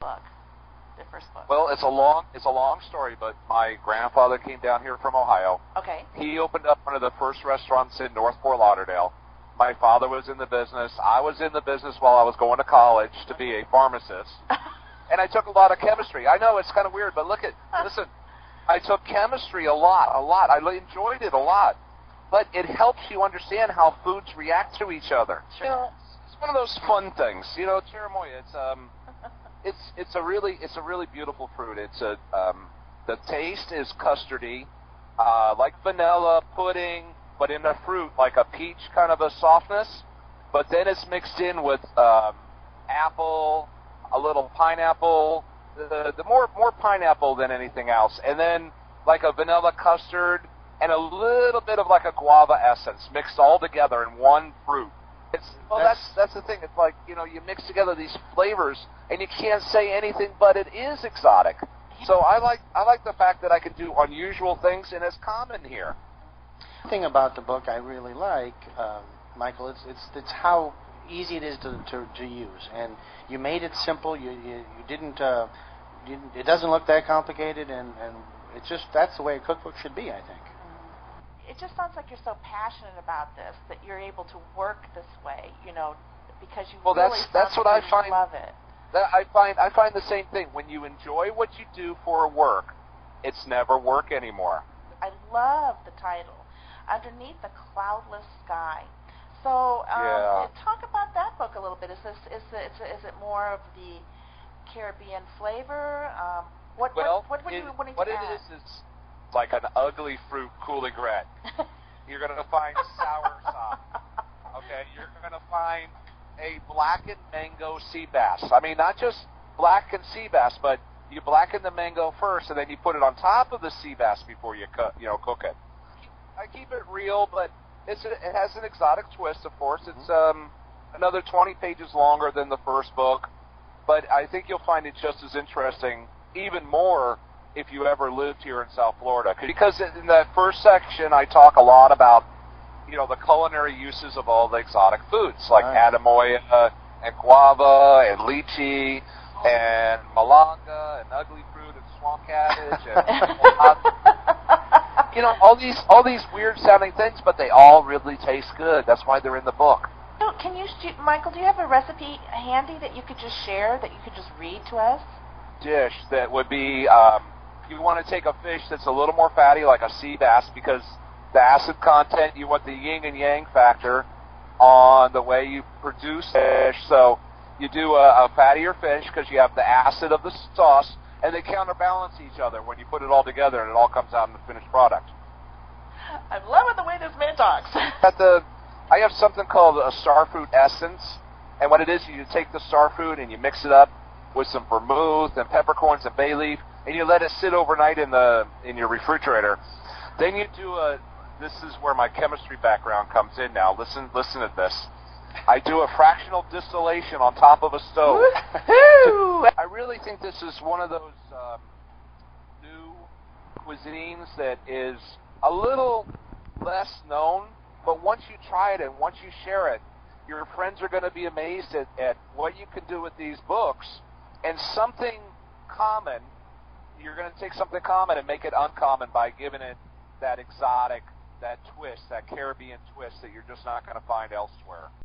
book, the first book? Well, it's a long story, but my grandfather came down here from Ohio. Okay. He opened up one of the first restaurants in North Fort Lauderdale. My father was in the business. I was in the business while I was going to college to be a pharmacist. And I took a lot of chemistry. I know it's kind of weird, but listen, I took chemistry a lot. I enjoyed it a lot. But it helps you understand how foods react to each other. Sure. You know, it's one of those fun things. You know, cherimoya, it's a really beautiful fruit. The taste is custardy, like vanilla pudding, but in a fruit, like a peach kind of a softness. But then it's mixed in with apple, a little pineapple, the more pineapple than anything else, and then like a vanilla custard and a little bit of like a guava essence mixed all together in one fruit. That's the thing. It's like, you know, you mix together these flavors and you can't say anything but it is exotic. So I like the fact that I can do unusual things and it's common here. The thing about the book I really like, Michael, it's how easy it is to use, and you made it simple. You didn't. It doesn't look that complicated, and it's just that's the way a cookbook should be, I think. It just sounds like you're so passionate about this that you're able to work this way, you know, because you that's what I find. Love it. I find the same thing. When you enjoy what you do for work, it's never work anymore. I love the title, Underneath the Cloudless Sky. So talk about that book a little bit. Is it more of the Caribbean flavor? What were you wanting to add? What it is like an ugly fruit coulis. You're going to find sour sop. Okay, you're going to find a blackened mango sea bass. I mean, not just blackened sea bass, but you blacken the mango first, and then you put it on top of the sea bass before you cook it. I keep it real, but it has an exotic twist, of course. It's another 20 pages longer than the first book, but I think you'll find it just as interesting, even more, if you ever lived here in South Florida. Because in that first section, I talk a lot about, you know, the culinary uses of all the exotic foods, like ademoya and guava and lychee and malanga and ugly fruit and swamp cabbage and you know, all these weird sounding things, but they all really taste good. That's why they're in the book. So Michael, do you have a recipe handy that you could just share, that you could just read to us? Dish that would be, you want to take a fish that's a little more fatty, like a sea bass, because the acid content, you want the yin and yang factor on the way you produce fish. So you do a fattier fish because you have the acid of the sauce, and they counterbalance each other when you put it all together, and it all comes out in the finished product. I'm loving the way this man talks. I have something called a starfruit essence, and what it is, you take the starfruit and you mix it up with some vermouth and peppercorns and bay leaf, and you let it sit overnight in your refrigerator. Then you do this is where my chemistry background comes in now. Listen to this. I do a fractional distillation on top of a stove. I really think this is one of those new cuisines that is a little less known, but once you try it and once you share it, your friends are going to be amazed at what you can do with these books. And something common, you're going to take something common and make it uncommon by giving it that exotic, that twist, that Caribbean twist that you're just not going to find elsewhere.